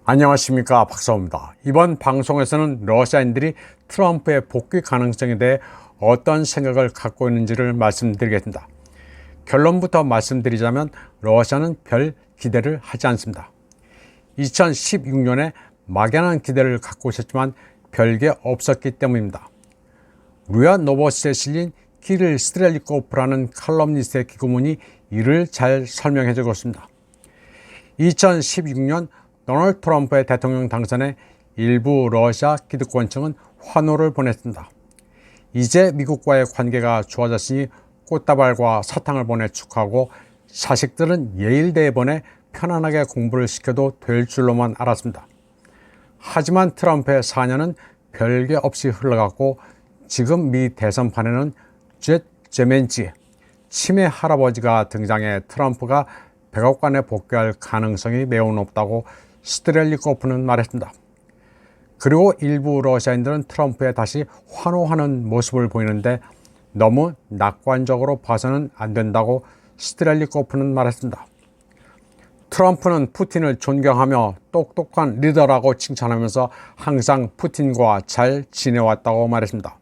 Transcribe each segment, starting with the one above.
안녕하십니까, 박사호입니다. 이번 방송에서는 러시아인들이 트럼프의 복귀 가능성에 대해 어떤 생각을 갖고 있는지를 말씀드리겠습니다. 결론부터 말씀드리자면 러시아는 별 기대를 하지 않습니다. 2016년에 막연한 기대를 갖고 있었지만 별게 없었기 때문입니다. 루아 노보시에 실린 키릴 스트렐리코프라는 칼럼니스트의 기고문이 이를 잘 설명해 주고 있습니다. 2016년 도널드 트럼프의 대통령 당선에 일부 러시아 기득권층은 환호를 보냈습니다. 이제 미국과의 관계가 좋아졌으니 꽃다발과 사탕을 보내 축하하고 자식들은 예일대에 보내 편안하게 공부를 시켜도 될 줄로만 알았습니다. 하지만 트럼프의 4년은 별게 없이 흘러갔고 지금 미 대선판에는 젯 제멘치 치매 할아버지가 등장해 트럼프가 백악관에 복귀할 가능성이 매우 높다고 스트렐리코프는 말했습니다. 그리고 일부 러시아인들은 트럼프에 다시 환호하는 모습을 보이는데 너무 낙관적으로 봐서는 안 된다고 스트렐리코프는 말했습니다. 트럼프는 푸틴을 존경하며 똑똑한 리더라고 칭찬하면서 항상 푸틴과 잘 지내왔다고 말했습니다.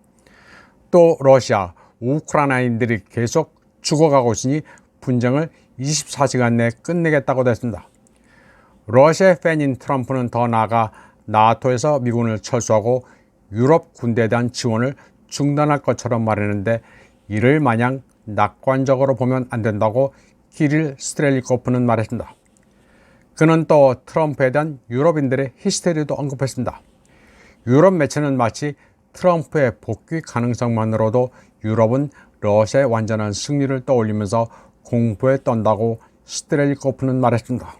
또 러시아, 우크라이나인들이 계속 죽어가고 있으니 분쟁을 24시간 내에 끝내겠다고 했습니다. 러시아의 팬인 트럼프는 더 나아가 나토에서 미군을 철수하고 유럽 군대에 대한 지원을 중단할 것처럼 말했는데 이를 마냥 낙관적으로 보면 안 된다고 키릴 스트렐리코프는 말했습니다. 그는 또 트럼프에 대한 유럽인들의 히스테리도 언급했습니다. 유럽 매체는 마치 트럼프의 복귀 가능성만으로도 유럽은 러시아의 완전한 승리를 떠올리면서 공포에 떤다고 스트렐리코프는 말했습니다.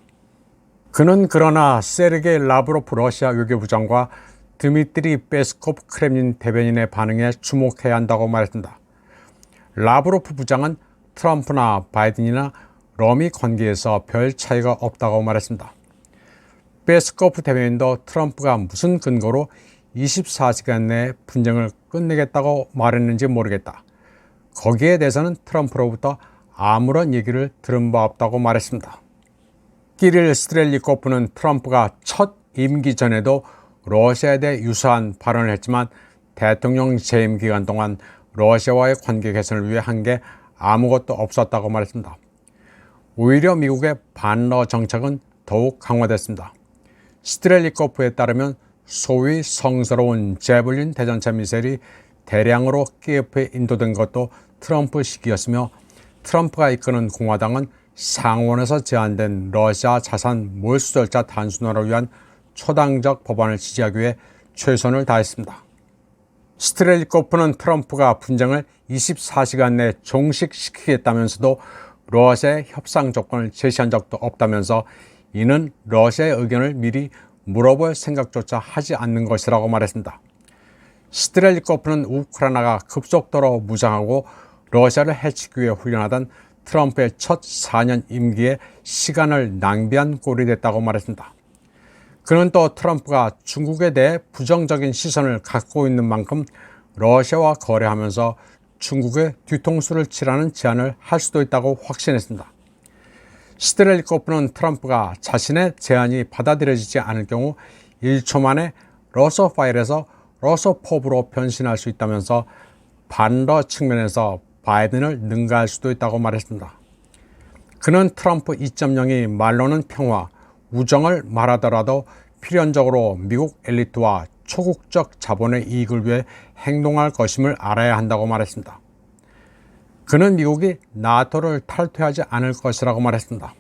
그는 그러나 세르게이 라브로프 러시아 외교부장과 드미트리 페스코프 크렘린 대변인의 반응에 주목해야 한다고 말했습니다. 라브로프 부장은 트럼프나 바이든이나 러미 관계에서 별 차이가 없다고 말했습니다. 페스코프 대변인도 트럼프가 무슨 근거로 24시간 내에 분쟁을 끝내겠다고 말했는지 모르겠다. 거기에 대해서는 트럼프로부터 아무런 얘기를 들은 바 없다고 말했습니다. 키릴 스트렐리코프는 트럼프가 첫 임기 전에도 러시아에 대해 유사한 발언을 했지만 대통령 재임 기간 동안 러시아와의 관계 개선을 위해 한 게 아무것도 없었다고 말했습니다. 오히려 미국의 반러 정책은 더욱 강화됐습니다. 스트렐리코프에 따르면 소위 성스러운 제블린 대전차 미사일이 대량으로 키예프에 인도된 것도 트럼프 시기였으며 트럼프가 이끄는 공화당은 상원에서 제안된 러시아 자산 몰수절자 단순화를 위한 초당적 법안을 지지하기 위해 최선을 다했습니다. 스트렐리코프는 트럼프가 분쟁을 24시간 내에 종식시키겠다면서도 러시아의 협상 조건을 제시한 적도 없다면서 이는 러시아의 의견을 미리 물어볼 생각조차 하지 않는 것이라고 말했습니다. 스트렐리코프는 우크라이나가 급속도로 무장하고 러시아를 해치기 위해 훈련하던 트럼프의 첫 4년 임기에 시간을 낭비한 꼴이 됐다고 말했습니다. 그는 또 트럼프가 중국에 대해 부정적인 시선을 갖고 있는 만큼 러시아와 거래하면서 중국의 뒤통수를 치라는 제안을 할 수도 있다고 확신했습니다. 스트렐리코프는 트럼프가 자신의 제안이 받아들여지지 않을 경우 1초 만에 러서 파일에서 러서 펍으로 변신할 수 있다면서 반러 측면에서 바이든을 능가할 수도 있다고 말했습니다. 그는 트럼프 2.0이 말로는 평화, 우정을 말하더라도 필연적으로 미국 엘리트와 초국적 자본의 이익을 위해 행동할 것임을 알아야 한다고 말했습니다. 그는 미국이 나토를 탈퇴하지 않을 것이라고 말했습니다.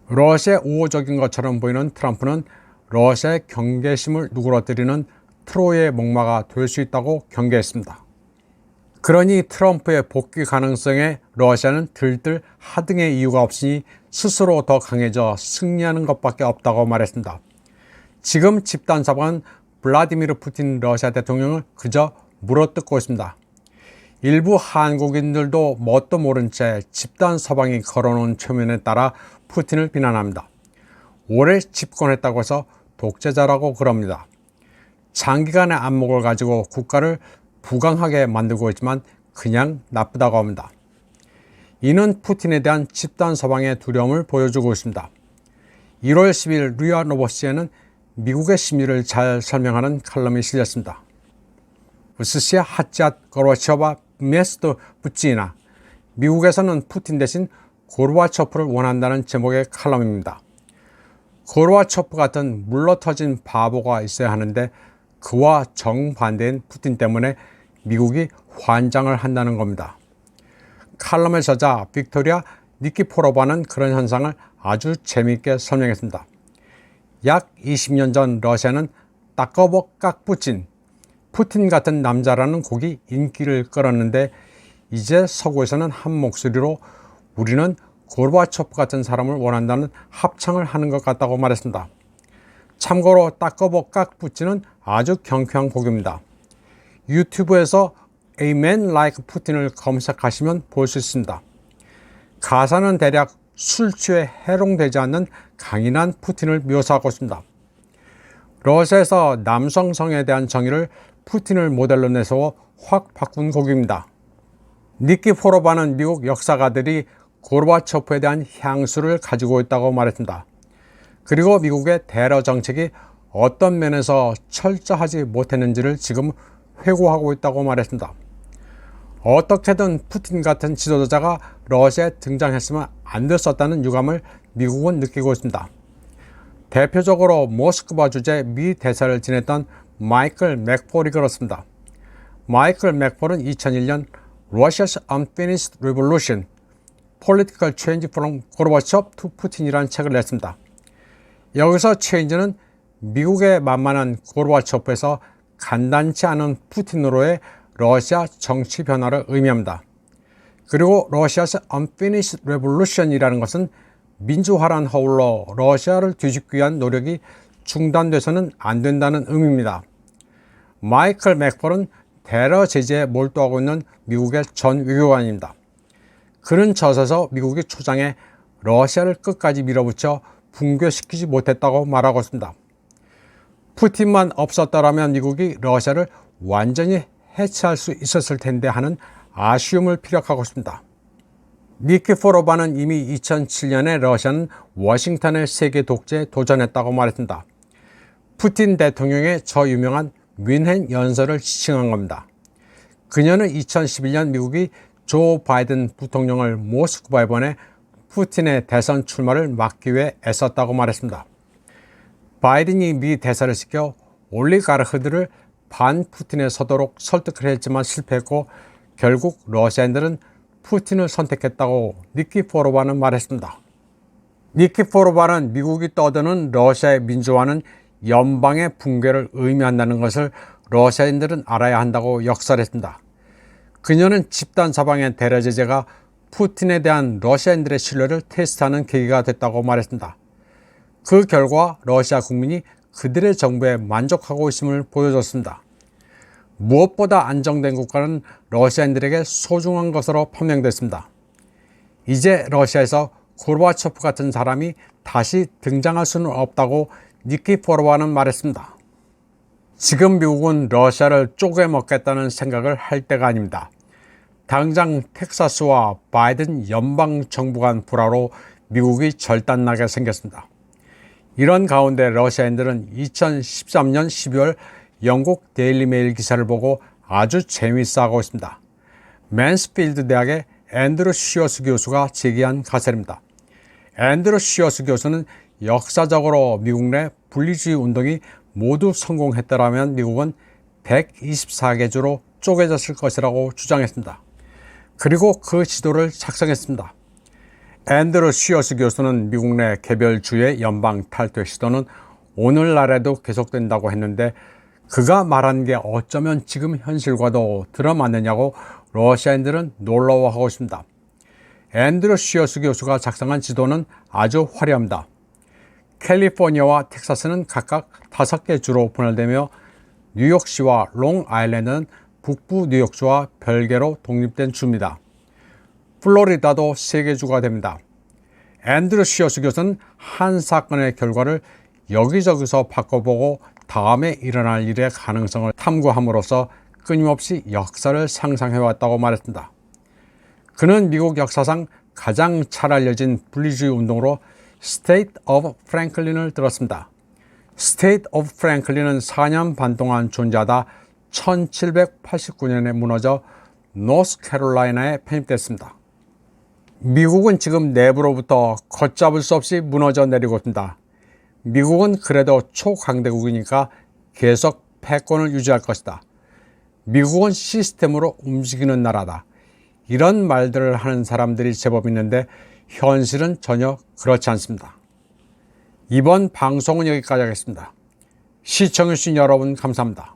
러시아의 우호적인 것처럼 보이는 트럼프는 러시아의 경계심을 누그러뜨리는 트로이의 목마가 될 수 있다고 경계했습니다. 그러니 트럼프의 복귀 가능성에 러시아는 들들 하등의 이유가 없으니 스스로 더 강해져 승리하는 것밖에 없다고 말했습니다. 지금 집단 사방은 블라디미르 푸틴 러시아 대통령을 그저 물어뜯고 있습니다. 일부 한국인들도 뭣도 모른 채 집단 서방이 걸어놓은 표면에 따라 푸틴을 비난합니다. 오래 집권했다고 해서 독재자라고 그럽니다. 장기간의 안목을 가지고 국가를 부강하게 만들고 있지만 그냥 나쁘다고 합니다. 이는 푸틴에 대한 집단 서방의 두려움을 보여주고 있습니다. 1월 10일 리아 노보시에는 미국의 심리를 잘 설명하는 칼럼이 실렸습니다. 우스시아 하찌앗 고르바초바 메스도 붙지나 미국에서는 푸틴 대신 고르바초프를 원한다는 제목의 칼럼입니다. 고르바초프 같은 물러터진 바보가 있어야 하는데 그와 정반대인 푸틴 때문에 미국이 환장을 한다는 겁니다. 칼럼의 저자 빅토리아 니키포로바는 그런 현상을 아주 재미있게 설명했습니다. 약 20년 전 러시아는 따꺼버 깍붙인 푸틴 같은 남자라는 곡이 인기를 끌었는데 이제 서구에서는 한 목소리로 우리는 고르바초프 같은 사람을 원한다는 합창을 하는 것 같다고 말했습니다. 참고로 따꺼버 깍붙이는 아주 경쾌한 곡입니다. 유튜브에서 A Man Like 푸틴을 검색하시면 볼 수 있습니다. 가사는 대략 술 취해 해롱되지 않는 강인한 푸틴을 묘사하고 있습니다. 러시아에서 남성성에 대한 정의를 푸틴을 모델로 내세워 확 바꾼 곡입니다. 니키포로바는 미국 역사가들이 고르바초프에 대한 향수를 가지고 있다고 말했습니다. 그리고 미국의 테러 정책이 어떤 면에서 철저하지 못했는지를 지금 회고하고 있다고 말했습니다. 어떻게든 푸틴 같은 지도자가 러시아에 등장했으면 안 됐었다는 유감을 미국은 느끼고 있습니다. 대표적으로 모스크바 주재 미 대사를 지냈던 마이클 맥폴이 그렇습니다. 마이클 맥폴은 2001년 Russia's Unfinished Revolution, Political Change from Gorbachev to Putin이라는 책을 냈습니다. 여기서 체인지는 미국의 만만한 고르바초프에서 간단치 않은 푸틴으로의 러시아 정치 변화를 의미합니다. 그리고 러시아's Unfinished Revolution이라는 것은 민주화란 허울로 러시아를 뒤집기 위한 노력이 중단돼서는 안 된다는 의미입니다. 마이클 맥폴은 테러 제재에 몰두하고 있는 미국의 전 외교관입니다. 그는 저서에서 미국이 초장에 러시아를 끝까지 밀어붙여 붕괴시키지 못했다고 말하고 있습니다. 푸틴만 없었더라면 미국이 러시아를 완전히 해체할 수 있었을 텐데 하는 아쉬움을 피력하고 있습니다. 니키포로바는 이미 2007년에 러시아는 워싱턴의 세계 독재에 도전했다고 말했습니다. 푸틴 대통령의 저 유명한 뮌헨 연설을 지칭한 겁니다. 그녀는 2011년 미국이 조 바이든 부통령을 모스크바에 보내 푸틴의 대선 출마를 막기 위해 애썼다고 말했습니다. 바이든이 미 대사를 시켜 올리가르흐들을 반푸틴에 서도록 설득을 했지만 실패했고 결국 러시아인들은 푸틴을 선택했다고 니키포로바는 말했습니다. 니키포로바는 미국이 떠드는 러시아의 민주화는 연방의 붕괴를 의미한다는 것을 러시아인들은 알아야 한다고 역설했습니다. 그녀는 집단 사방의 테러 제재가 푸틴에 대한 러시아인들의 신뢰를 테스트하는 계기가 됐다고 말했습니다. 그 결과 러시아 국민이 그들의 정부에 만족하고 있음을 보여줬습니다. 무엇보다 안정된 국가는 러시아인들에게 소중한 것으로 판명됐습니다. 이제 러시아에서 고르바초프 같은 사람이 다시 등장할 수는 없다고 니키포로바는 말했습니다. 지금 미국은 러시아를 쪼개먹겠다는 생각을 할 때가 아닙니다. 당장 텍사스와 바이든 연방정부 간 불화로 미국이 절단나게 생겼습니다. 이런 가운데 러시아인들은 2013년 12월 영국 데일리메일 기사를 보고 아주 재미있어하고 있습니다. 맨스필드 대학의 앤드루 쉬어스 교수가 제기한 가설입니다. 앤드루 쉬어스 교수는 역사적으로 미국 내 분리주의 운동이 모두 성공했더라면 미국은 124개주로 쪼개졌을 것이라고 주장했습니다. 그리고 그 지도를 작성했습니다. 앤드루 쉬어스 교수는 미국 내 개별주의 연방 탈퇴 시도는 오늘날에도 계속된다고 했는데 그가 말한 게 어쩌면 지금 현실과도 들어맞느냐고 러시아인들은 놀라워하고 있습니다. 앤드루 쉬어스 교수가 작성한 지도는 아주 화려합니다. 캘리포니아와 텍사스는 각각 5개 주로 분할되며 뉴욕시와 롱아일랜드는 북부 뉴욕주와 별개로 독립된 주입니다. 플로리다도 3개 주가 됩니다. 앤드루 쉬어스 교수는 한 사건의 결과를 여기저기서 바꿔보고 다음에 일어날 일의 가능성을 탐구함으로써 끊임없이 역사를 상상해왔다고 말했습니다. 그는 미국 역사상 가장 잘 알려진 분리주의 운동으로 State of Franklin을 들었습니다. State of Franklin은 4년 반 동안 존재하다 1789년에 무너져 노스캐롤라이나에 편입됐습니다. 미국은 지금 내부로부터 걷잡을 수 없이 무너져 내리고 있습니다. 미국은 그래도 초강대국이니까 계속 패권을 유지할 것이다. 미국은 시스템으로 움직이는 나라다. 이런 말들을 하는 사람들이 제법 있는데 현실은 전혀 그렇지 않습니다. 이번 방송은 여기까지 하겠습니다. 시청해주신 여러분 감사합니다.